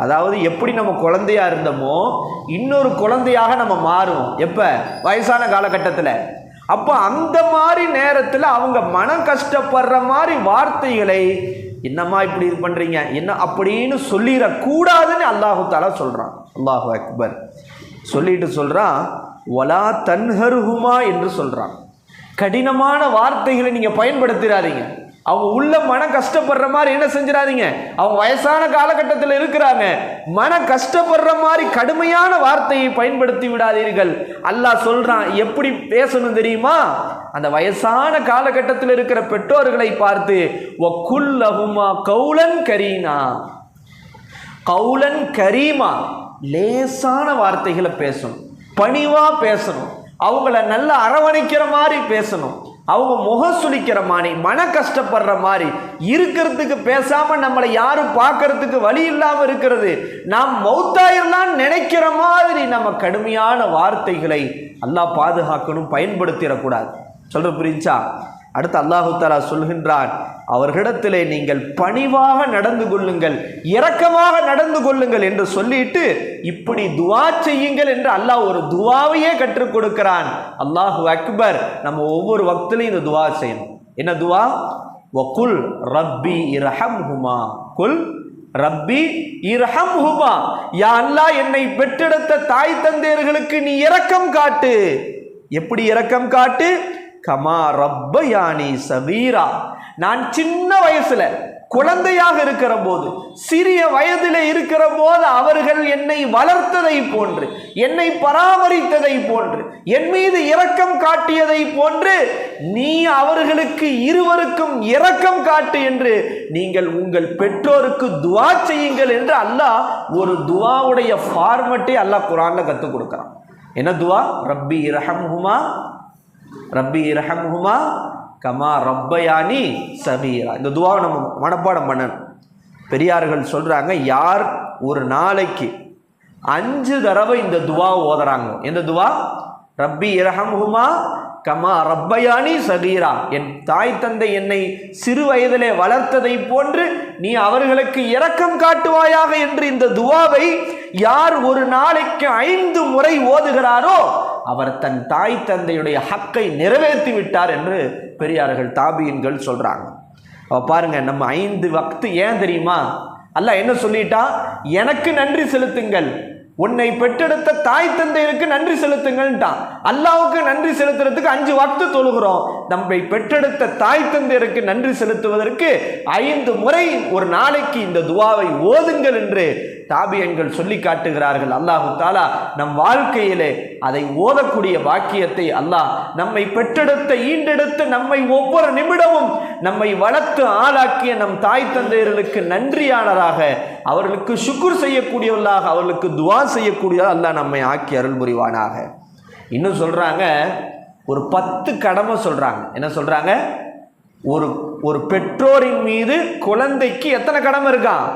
அதாவது எப்படி நம்ம குழந்தையா இருந்தோமோ இன்னொரு குழந்தையாக நம்ம மாறுவோம். எப்போ? வயசான காலகட்டத்தில். அப்போ அந்த மாதிரி நேரத்தில் அவங்க மனம் கஷ்டப்படுற மாதிரி வார்த்தைகளை, என்னம்மா இப்படி இது பண்ணுறீங்க என்ன அப்படின்னு சொல்லிடக்கூடாதுன்னு அல்லாஹு தாலா சொல்கிறான். அல்லாஹு அக்பர். சொல்லிட்டு சொல்கிறான், வலா தன்ஹர்ஹுமா என்று சொல்கிறான். கடினமான வார்த்தைகளை நீங்கள் பயன்படுத்திடாதீங்க. அவங்க உள்ள மன கஷ்டப்படுற மாதிரி என்ன செஞ்சிடாதீங்க. அவங்க வயசான காலகட்டத்தில் இருக்கிறாங்க, மன கஷ்டப்படுற மாதிரி கடுமையான வார்த்தையை பயன்படுத்தி விடாதீர்கள். அல்லாஹ் சொல்றான், எப்படி பேசணும் தெரியுமா? அந்த வயசான காலகட்டத்தில் இருக்கிற பெற்றோர்களை பார்த்து வக்குல்லஹுமா கௌலன் கரீனா, கௌலன் கரீமா, லேசான வார்த்தைகளை பேசணும், பணிவா பேசணும், அவங்கள நல்லா அரவணைக்கிற மாதிரி பேசணும், அவங்க முகம் சுளிக்கிற மாதிரி மன கஷ்டப்படுற மாதிரி இருக்கிறதுக்கு பேசாம நம்மளை யாரும் பார்க்கறதுக்கு வழி இல்லாம இருக்கிறது, நாம் மௌத்தாயிரலாம் நினைக்கிற மாதிரி நம்ம கடுமையான வார்த்தைகளை அல்லாஹ் பாதுகாக்கணும், பயன்படுத்திடக்கூடாது. சொல்ற புரிஞ்சா? அடுத்து அல்லாஹு தஆலா சொல்கின்றான், அவர்களிடத்திலே நீங்கள் பணிவாக நடந்து கொள்ளுங்கள், இரக்கமாக நடந்து கொள்ளுங்கள் என்று சொல்லிட்டு இப்படி துவா செய்யுங்கள் என்று அல்லாஹ் ஒரு துவாவையே கற்றுக் கொடுக்கிறான். அல்லாஹு அக்பர். நம்ம ஒவ்வொரு வக்திலையும் இந்த துவா செய்யணும். என்ன துவா? வகுல் ரப்பி இரஹம்ஹுமா, குல் ரப்பி இரஹம்ஹுமா, யா அல்லாஹ் என்னை பெற்றெடுத்த தாய் தந்தையர்களுக்கு நீ இரக்கம் காட்டு. எப்படி இரக்கம் காட்டு? கமா ரப்பயானி சகீரா, நான் சின்ன வயசுல குழந்தையாக இருக்கிற போது, சிறிய வயதில் இருக்கிற போது அவர்கள் என்னை வளர்த்ததை போன்று, என்னை பராமரித்ததை போன்று, என் மீது இரக்கம் காட்டியதை போன்று நீ அவர்களுக்கு இருவருக்கும் இரக்கம் காட்டு என்று நீங்கள் உங்கள் பெற்றோருக்கு துவா செய்யுங்கள் என்று அல்லாஹ் ஒரு துவாவுடைய ஃபார்மட்டை அல்லாஹ் குர்ஆன்ல கற்றுக் கொடுக்குறான். என்ன துவா? ரப்பி இரஹம்ஹுமா, ரப்பி இரஹம்ஹுமா கமா ரப்பயானி சகீரா. இந்த துவாவை நம்ம மனப்பாடம் பண்ணணும். பெரியார்கள் சொல்றாங்க, யார் ஒரு நாளைக்கு 5 தடவை இந்த துவா ஓதுறாங்க. எந்த துவா? ரப்பி இரஹம்ஹுமா கமா ரப்பயானி சகீரா, என் தாய் தந்தை என்னை சிறு வயதிலே வளர்த்ததை போன்று நீ அவர்களுக்கு இரக்கம் காட்டுவாயாக என்று இந்த துவாவை யார் ஒரு நாளைக்கு 5 முறை ஓதுகிறாரோ அவர் தன் தாய் தந்தையுடைய ஹக்கை நிறைவேற்றி விட்டார் என்று பெரியார்கள் தாபியின்கள் சொல்றாங்க. பாருங்க, நம்ம 5 வக்து ஏன் தெரியுமா? அல்லாஹ் என்ன சொல்லிட்டா? எனக்கு நன்றி செலுத்துங்கள், உன்னை பெற்றெடுத்த தாய் தந்தையருக்கு நன்றி செலுத்துங்கள்ட்டான். அல்லாஹ்வுக்கு நன்றி செலுத்துறதுக்கு 5 வக்து தொழுகிறோம். நம்மை பெற்றெடுத்த தாய் தந்தையருக்கு நன்றி செலுத்துவதற்கு 5 முறை ஒரு நாளைக்கு இந்த துவாவை ஓதுங்கள் என்று தாபியன்கள் சொல்லி காட்டுகிறார்கள். அல்லாஹு தாலா நம் வாழ்க்கையிலே அதை ஓதக்கூடிய பாக்கியத்தை அல்லாஹ் நம்மை பெற்றெடுத்த ஈண்டெடுத்து நம்மை ஒவ்வொரு நிமிடமும் நம்மை வளர்த்து ஆளாக்கிய நம் தாய் தந்தையர்களுக்கு நன்றியானதாக, அவர்களுக்கு சுக்குர் செய்யக்கூடியவர்களாக, அவர்களுக்கு துவா செய்யக்கூடியதாக அல்லாஹ் நம்மை ஆக்கி அருள் புரிவானாக. இன்னும் சொல்றாங்க, ஒரு 10 கடமை சொல்றாங்க. என்ன சொல்றாங்க? ஒரு பெற்றோரின் மீது குழந்தைக்கு எத்தனை கடமை இருக்கான்?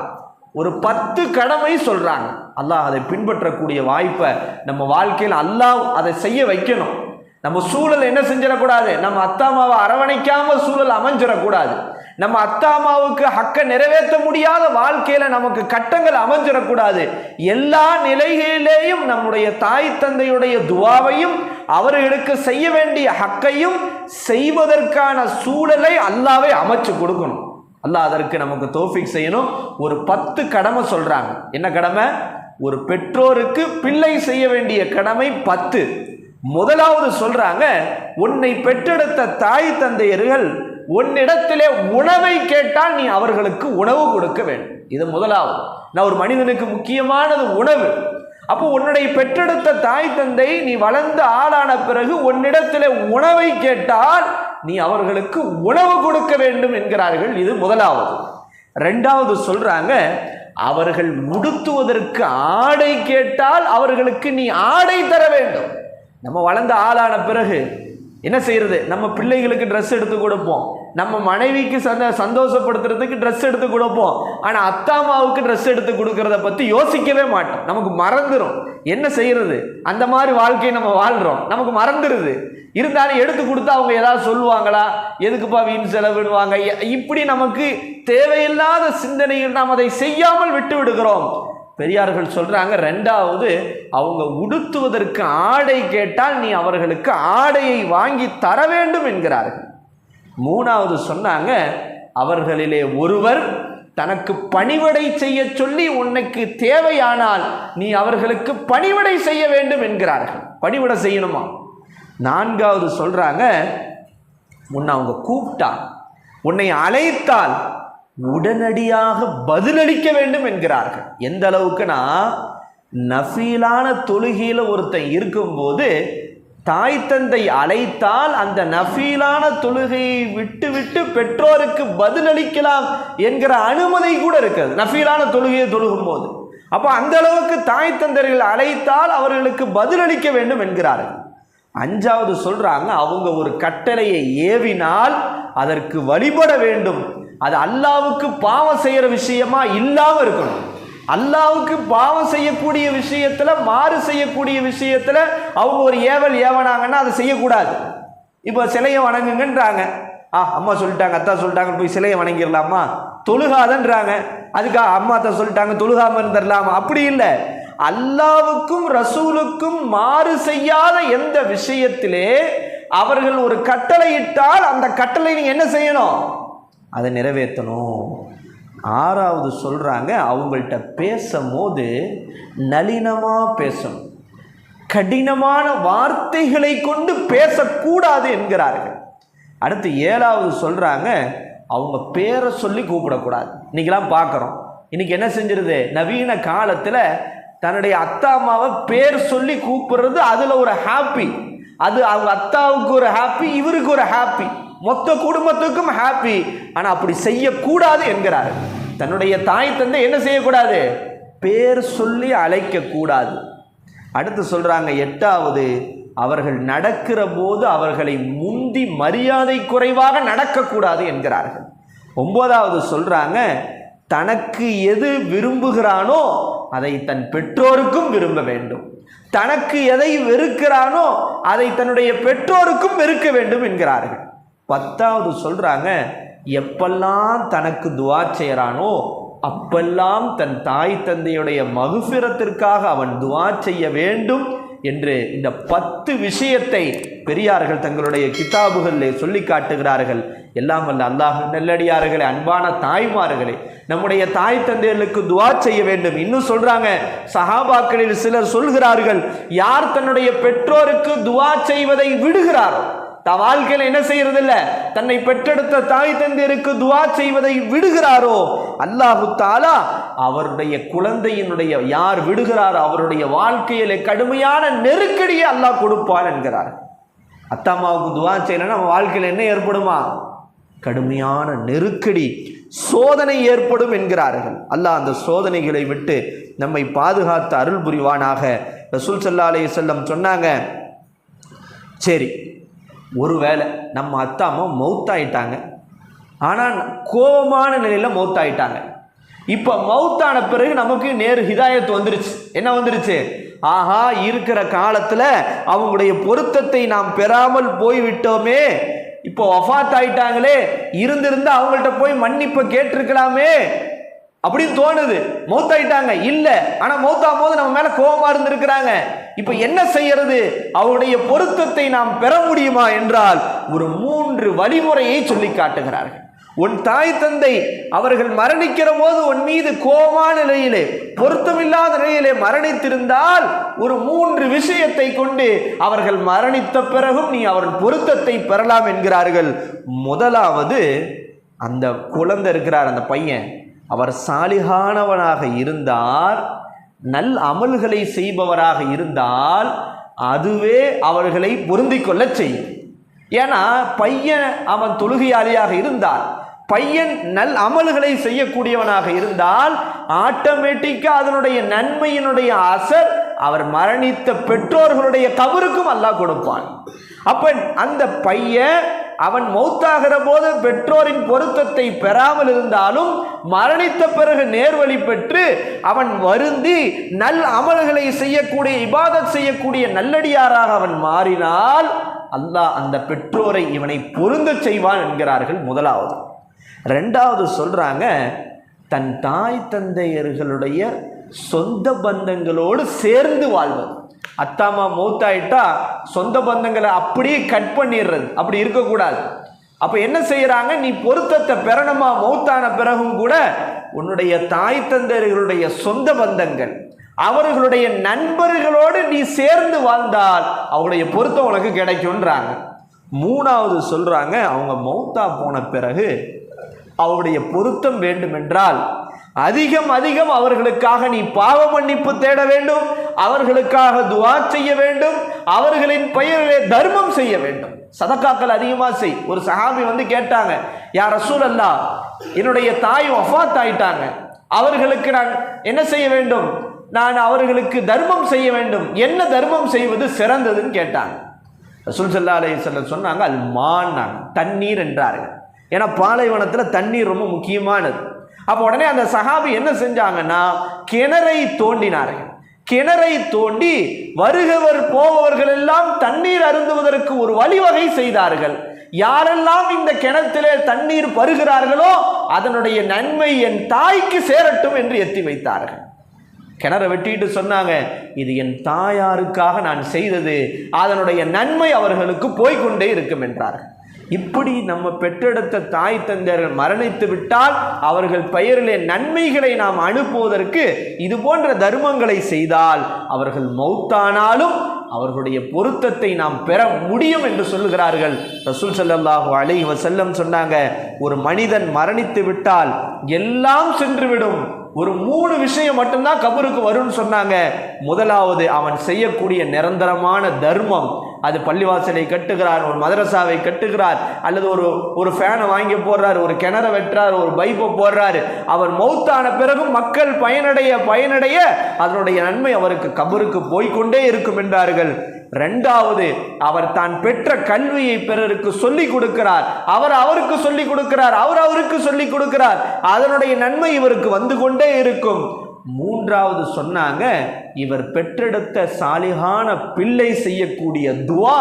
ஒரு 10 கடமை சொல்றாங்க. அல்லாஹ் அதை பின்பற்றக்கூடிய வாய்ப்பை நம்ம வாழ்க்கையில் அல்லாஹ் அதை செய்ய வைக்கணும். நம்ம சூழல் என்ன செஞ்சிடக்கூடாது, நம்ம அத்தா அம்மாவை அரவணைக்காம சூழல் அமைஞ்சிடக்கூடாது. நம்ம அத்தா அம்மாவுக்கு ஹக்க நிறைவேற்ற முடியாத வாழ்க்கையில நமக்கு கட்டங்கள் அமைஞ்சிடக்கூடாது. எல்லா நிலைகளிலேயும் நம்முடைய தாய் தந்தையுடைய துவாவையும் அவர்களுக்கு செய்ய வேண்டிய ஹக்கையும் செய்வதற்கான சூழலை அல்லாஹ்வே அமைச்சு கொடுக்கணும். அல்லாஹ் அதற்கு நமக்கு தௌஃபீக் செய்யணும். ஒரு 10 கடமை சொல்றாங்க. என்ன கடமை? ஒரு பெற்றோருக்கு பிள்ளை செய்ய வேண்டிய கடமை 10. முதலாவது சொல்றாங்க, உன்னை பெற்றெடுத்த தாய் தந்தையர்கள் உன்னிடத்திலே உணவை கேட்டால் நீ அவர்களுக்கு உணவு கொடுக்க வேண்டும். இது முதலாவது. நான் ஒரு மனிதனுக்கு முக்கியமானது உணவு. அப்போ உன்னுடைய பெற்றெடுத்த தாய் தந்தை நீ வளர்ந்து ஆளான பிறகு உன்னிடத்திலே உணவை கேட்டால் நீ அவர்களுக்கு உணவு கொடுக்க வேண்டும் என்கிறார்கள். இது முதலாவது. 2வது சொல்றாங்க, அவர்கள் உடுத்துவதற்கு ஆடை கேட்டால் அவர்களுக்கு நீ ஆடை தர வேண்டும். நம்ம வளர்ந்த ஆளான பிறகு என்ன செய்யறது? நம்ம பிள்ளைகளுக்கு ட்ரெஸ் எடுத்து கொடுப்போம், நம்ம மனைவிக்கு சந்தோஷப்படுத்துறதுக்கு ட்ரெஸ் எடுத்து கொடுப்போம். ஆனால் அத்தா அம்மாவுக்கு ட்ரெஸ் எடுத்து கொடுக்கறத பற்றி யோசிக்கவே மாட்டோம். நமக்கு மறந்துடும். என்ன செய்யறது? அந்த மாதிரி வாழ்க்கையை நம்ம வாழ்கிறோம், நமக்கு மறந்துடுது. இருந்தாலும் எடுத்து கொடுத்தா அவங்க ஏதாவது சொல்லுவாங்களா, எதுக்குப்பா வீண் செலவிடுவாங்க, இப்படி நமக்கு தேவையில்லாத சிந்தனையில் நாம் அதை செய்யாமல் விட்டு விடுகிறோம். பெரியார்கள் சொல்றாங்க, ரெண்டாவது அவங்க உடுத்துவதற்கு ஆடை கேட்டால் நீ அவர்களுக்கு ஆடையை வாங்கி தர வேண்டும் என்கிறார்கள். மூணாவது சொன்னாங்க, அவர்களிலே ஒருவர் தனக்கு பணிவிடை செய்ய சொல்லி உனக்கு தேவையானால் நீ அவர்களுக்கு பணிவிடை செய்ய வேண்டும் என்கிறார்கள். பணிவிடை செய்யணுமா? நான்காவது சொல்றாங்க, உன்னை அவங்க கூப்பிட்டா, உன்னை அழைத்தால் உடனடியாக பதிலளிக்க வேண்டும் என்கிறார்கள். எந்த அளவுக்குனா, நஃபீலான தொழுகையில் ஒருத்தன் இருக்கும்போது தாய் தந்தை அழைத்தால் அந்த நஃபீலான தொழுகையை விட்டு விட்டு பெற்றோருக்கு பதிலளிக்கலாம் என்கிற அனுமதி கூட இருக்குது, நஃபீலான தொழுகையை தொழுகும் போது. அப்போ அந்த அளவுக்கு தாய் தந்தைகள் அழைத்தால் அவர்களுக்கு பதிலளிக்க வேண்டும் என்கிறார்கள். அஞ்சாவது சொல்றாங்க, அவங்க ஒரு கட்டளையை ஏவினால் அதற்கு வழிபட வேண்டும். அது அல்லாவுக்கு பாவம் செய்யற விஷயமா இல்லாம இருக்கணும். அல்லாவுக்கு பாவம் செய்யக்கூடிய விஷயத்துல, மாறு செய்யக்கூடிய விஷயத்துல அவங்க ஒரு ஏவல் ஏவனாங்கன்னா அதை செய்யக்கூடாது. இப்போ சிலையை வணங்குங்கன்றாங்க, அம்மா சொல்லிட்டாங்க, அத்தா சொல்லிட்டாங்க, போய் சிலையை வணங்கிடலாமா? தொழுகாதன்றாங்க, அதுக்காக அம்மா அத்தா சொல்லிட்டாங்க தொழுகாம இருந்துடலாமா? அப்படி இல்லை. அல்லாவுக்கும் ரசூலுக்கும் மாறு செய்யாத எந்த விஷயத்திலே அவர்கள் ஒரு கட்டளை இட்டால் அந்த கட்டளை நீங்க என்ன செய்யணும்? அதை நிறைவேற்றணும். ஆறாவது சொல்றாங்க, அவங்கள்ட்ட பேசும்போது நளினமா பேசணும், கடினமான வார்த்தைகளை கொண்டு பேசக்கூடாது என்கிறார்கள். அடுத்து ஏழாவது சொல்றாங்க, அவங்க பேரை சொல்லி கூப்பிடக்கூடாது. இன்னைக்கெல்லாம் பார்க்குறோம், இன்னைக்கு என்ன செஞ்சிருது, நவீன காலத்தில் தன்னுடைய அத்தா அம்மாவை பேர் சொல்லி கூப்பிடுறது, அதில் ஒரு ஹாப்பி. அது அவங்க அத்தாவுக்கு ஒரு ஹாப்பி, இவருக்கு ஒரு ஹாப்பி, மொத்த குடும்பத்துக்கும் ஹாப்பி. ஆனால் அப்படி செய்யக்கூடாது என்கிறார். தன்னுடைய தாய் தந்தை என்ன செய்யக்கூடாது? பேர் சொல்லி அழைக்க கூடாது. அடுத்து சொல்றாங்க, எட்டாவது, அவர்கள் நடக்கிற போது அவர்களை முந்தி மரியாதை குறைவாக நடக்கக்கூடாது என்கிறார்கள். ஒன்பதாவது சொல்றாங்க, தனக்கு எது விரும்புகிறானோ அதை தன் பெற்றோருக்கும் விரும்ப வேண்டும், தனக்கு எதை வெறுக்கிறானோ அதை தன்னுடைய பெற்றோருக்கும் வெறுக்க வேண்டும் என்கிறார்கள். பத்தாவது சொல்றாங்க, எப்பெல்லாம் தனக்கு துஆ செய்யறானோ அப்பெல்லாம் தன் தாய் தந்தையுடைய மகுஃபிரத்திற்காக அவன் துஆ செய்ய வேண்டும் என்று இந்த 10 விஷயத்தை பெரியார்கள் தங்களுடைய கிதாபுகளிலே சொல்லி காட்டுகிறார்கள். எல்லாம் வல்ல அல்லாஹ் நல்லடியார்களே, அன்பான தாய்மார்களே, நம்முடைய தாய் தந்தையர்களுக்கு துஆ செய்ய வேண்டும். இன்னும் சொல்றாங்க, சஹாபாக்களில் சிலர் சொல்கிறார்கள், யார் தன்னுடைய பெற்றோருக்கு துஆ செய்வதை விடுகிறாரோ, தான் வாழ்க்கையில் என்ன செய்யறது இல்லை, தன்னை பெற்றெடுத்த தாய் தந்தையருக்கு துஆ செய்வதை விடுகிறாரோ, அல்லாஹு தஆலா அவருடைய குழந்தையினுடைய யார் விடுகிறாரோ அவருடைய வாழ்க்கையிலே கடுமையான நெருக்கடியை அல்லாஹ் கொடுப்பான் என்கிறார். அத்தாமாவுக்கு துஆ செய்யலன்னா நம்ம வாழ்க்கையில் என்ன ஏற்படுமா? கடுமையான நெருக்கடி, சோதனை ஏற்படும் என்கிறார்கள். அல்லாஹ் அந்த சோதனைகளை விட்டு நம்மை பாதுகாத்து அருள் புரிவானாக. ரசூல் ஸல்லல்லாஹு அலைஹி வஸல்லம் சொன்னாங்க, சரி, ஒருவேளை நம்ம அத்தா அம்மா மௌத்தாயிட்டாங்க, ஆனால் கோபமான நிலையில் மௌத்தாயிட்டாங்க. இப்போ மௌத்தான பிறகு நமக்கு நேரு ஹிதாயத் வந்துருச்சு. என்ன வந்துருச்சு? ஆஹா, இருக்கிற காலத்தில் அவங்களுடைய பொருத்தத்தை நாம் பெறாமல் போய்விட்டோமே, இப்போ வஃபாத் ஆயிட்டாங்களே, இருந்திருந்தா அவங்கள்ட்ட போய் மன்னிப்பு கேட்டிருக்கலாமே அப்படின்னு தோணுது. மௌத்தாயிட்டாங்க இல்லை, ஆனால் மௌத்தாகும் போது நம்ம மேலே கோபமாக இருந்திருக்கிறாங்க. இப்போ என்ன செய்யறது? அவருடைய பொருத்தத்தை நாம் பெற முடியுமா என்றால் ஒரு 3 வழிமுறையை சொல்லி காட்டுகிறார்கள். உன் தாய் தந்தை அவர்கள் மரணிக்கிற போது உன் மீது கோபமான நிலையிலே, பொருத்தமில்லாத நிலையிலே மரணித்திருந்தால் ஒரு 3 விஷயத்தை கொண்டு அவர்கள் மரணித்த பிறகும் நீ அவர்கள் பொருத்தத்தை பெறலாம் என்கிறார்கள். முதலாவது, அந்த குழந்தை இருக்கிறார், அந்த பையன், அவர் சாலிஹானவனாக இருந்தால், நல் அமல்களை செய்பவராக இருந்தால் அதுவே அவர்களை பொருந்திக் கொள்ள செய்யும். ஏன்னா பையன் அவன் தொழுகையாளியாக இருந்தால், பையன் அமல்களை செய்யக்கூடியவனாக இருந்தால் ஆட்டோமேட்டிக்கா அதனுடைய நன்மையினுடைய அசர் அவர் மரணித்த பெற்றோர்களுடைய கபருக்கும் அல்லாஹ் கொடுப்பான். அப்ப அந்த பையன் அவன் மௌத்தாகிற போது பெற்றோரின் பொருத்தத்தை பெறாமல் இருந்தாலும் மரணித்த பிறகு நேர்வழி பெற்று அவன் வருந்தி அமல்களை செய்யக்கூடிய, இபாதத் செய்யக்கூடிய நல்லடியாராக அவன் மாறினால் அல்லாஹ் அந்த பெற்றோரை இவனை பொருந்த செய்வான் என்கிறார்கள். முதலாவது. ரெண்டாவது சொல்றாங்க, தன் தாய் தந்தையர்களுடைய சொந்த பந்தங்களோடு சேர்ந்து வாழ்வது. அத்தாமா மௌத்தாயிட்டா சொந்த பந்தங்களை அப்படியே கட் பண்ணிடுறது, அப்படி இருக்கக்கூடாது. அப்ப என்ன செய்யறாங்க, நீ பொருத்தத்தை பெறணுமா மௌத்தான பிறகும் கூட உன்னுடைய தாய் தந்தையர்களுடைய சொந்த பந்தங்கள், அவர்களுடைய நண்பர்களோடு நீ சேர்ந்து வாழ்ந்தால் அவருடைய பொருத்தம் உனக்கு கிடைக்கும்ன்றாங்க. மூணாவது சொல்றாங்க, அவங்க மௌத்தா போன பிறகு அவருடைய பொருத்தம் வேண்டுமென்றால் அதிகம் அதிகம் அவர்களுக்காக நீ பாவ மன்னிப்பு தேட வேண்டும், அவர்களுக்காக துஆ செய்ய வேண்டும், அவர்களின் பெயரிலே தர்மம் செய்ய வேண்டும், சதக்காக்கள் அதிகமா செய். ஒரு சஹாபி வந்து கேட்டாங்க, யா ரசூலல்லாஹ், என்னுடைய தாய் வஃபாத் ஆயிட்டாங்க, அவர்களுக்கு நான் என்ன செய்ய வேண்டும்? நான் அவர்களுக்கு தர்மம் செய்ய வேண்டும், என்ன தர்மம் செய்வது சிறந்ததுன்னு கேட்டாங்க. ரசூல் ஸல்லல்லாஹு அலைஹி வஸல்லம் சொன்னாங்க, அல் மான், தண்ணீர் என்றார்கள். ஏன்னா பாலைவனத்தில் தண்ணீர் ரொம்ப முக்கியமானது. அப்போ உடனே அந்த சஹாபி என்ன செஞ்சாங்கன்னா, கிணறை தோண்டினார்கள். கிணறை தோண்டி வருகிறவர் போபவர்கள் எல்லாம் தண்ணீர் அருந்துவதற்கு ஒரு வழிவகை செய்தார்கள். யாரெல்லாம் இந்த கிணத்திலே தண்ணீர் பருகிறார்களோ அதனுடைய நன்மை என் தாய்க்கு சேரட்டும் என்று எத்தி வைத்தார்கள். கிணறை வெட்டிட்டு சொன்னாங்க, இது என் தாயாருக்காக நான் செய்தது, அதனுடைய நன்மை அவர்களுக்கு போய்கொண்டே இருக்கும் என்றார்கள். இப்படி நம்ம பெற்றெடுத்த தாய் தந்தையர்கள் மரணித்து விட்டால் அவர்கள் பெயரிலே நன்மைகளை நாம் அனுப்புவதற்கு இது போன்ற தர்மங்களை செய்தால் அவர்கள் மௌத்தானாலும் அவர்களுடைய பொருத்தத்தை நாம் பெற முடியும் என்று சொல்லுகிறார்கள். ரசூல் ஸல்லல்லாஹு அலைஹி வஸல்லம் சொன்னாங்க, ஒரு மனிதன் மரணித்து விட்டால் எல்லாம் சென்றுவிடும், ஒரு 3 விஷயம் மட்டும்தான் கபருக்கு வரும்னு சொன்னாங்க. முதலாவது, அவன் செய்யக்கூடிய நிரந்தரமான தர்மம். அது பள்ளிவாசலை கட்டுகிறார், ஒரு மதரசாவை கட்டுகிறார், அல்லது ஒரு ஃபேனை வாங்கி போடுறார், ஒரு கிணற வெட்டுறார், ஒரு பைப்பை போடுறாரு. அவர் மௌத்தான பிறகும் மக்கள் பயனடைய அதனுடைய நன்மை அவருக்கு கபருக்கு போய்கொண்டே இருக்கும் என்றார்கள். இரண்டாவது, அவர் தான் பெற்ற கல்வியை பிறருக்கு சொல்லிக் கொடுக்கிறார், அவருக்கு சொல்லிக் கொடுக்கிறார், அவருக்கு சொல்லிக் கொடுக்கிறார், அதனுடைய நன்மை இவருக்கு வந்து கொண்டே இருக்கும். மூன்றாவது சொன்னாங்க, இவர் பெற்றெடுத்த சாலிகான பிள்ளை செய்யக்கூடிய துஆ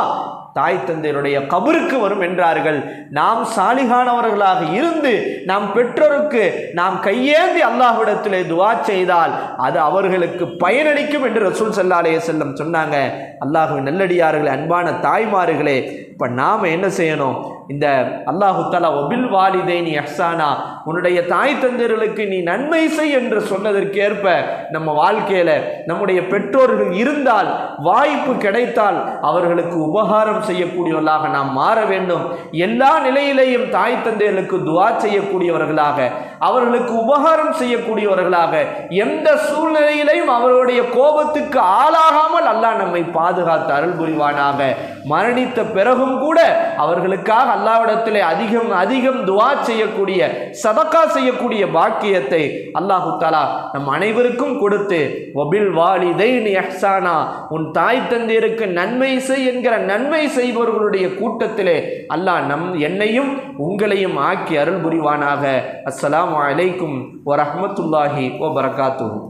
தாய் தந்தையருடைய கபருக்கு வரும் என்றார்கள். நாம் சாலிகானவர்களாக இருந்து நாம் பெற்றோருக்கு நாம் கையேந்தி அல்லாஹ்விடத்திலே துஆ செய்தால் அது அவர்களுக்கு பயனளிக்கும் என்று ரசூல் ஸல்லல்லாஹு அலைஹி வஸல்லம் சொன்னாங்க. அல்லாஹ்வின் நல்லடியார்களே, அன்பான தாய்மார்களே, இப்போ நாம் என்ன செய்யணும்? இந்த அல்லாஹு தஆலா வபில் வாலிதைனி இஹ்சானா, உன்னுடைய தாய் தந்தையர்களுக்கு நீ நன்மை செய் என்று சொன்னதற்கேற்ப நம்ம வாழ்க்கையில நம்முடைய பெற்றோர்கள் இருந்தால், வாய்ப்பு கிடைத்தால் அவர்களுக்கு உபகாரம் செய்யக்கூடியவர்களாக நாம் மாற வேண்டும். எல்லா நிலையிலேயும் தாய் தந்தையர்களுக்கு துஆ செய்யக்கூடியவர்களாக, அவர்களுக்கு உபகாரம் செய்யக்கூடியவர்களாக, எந்த சூழ்நிலையிலையும் அவர்களுடைய கோபத்துக்கு ஆளாகாமல் அல்லாஹ் நம்மை பாதுகாத்து அருள் புரிவானாக. மரணித்த பிறகும் கூட அவர்களுக்காக அல்லாஹ்விடத்திலே அதிகம் அதிகம் துஆ செய்யக்கூடிய, சதகா செய்யக்கூடிய பாக்கியத்தை அல்லாஹு தஆலா நம் அனைவருக்கும் கொடுத்து, வபில் வாலிதைனி இஹ்சானா, உன் தாய் தந்தையருக்கு நன்மை செய் என்கிற நன்மை செய்பவர்களுடைய கூட்டத்திலே அல்லாஹ் என்னையும் உங்களையும் ஆக்கி அருள் புரிவானாக. அஸ்ஸலாமு அலைக்கும் வரஹ்மத்துல்லாஹி வபரகாத்துஹு.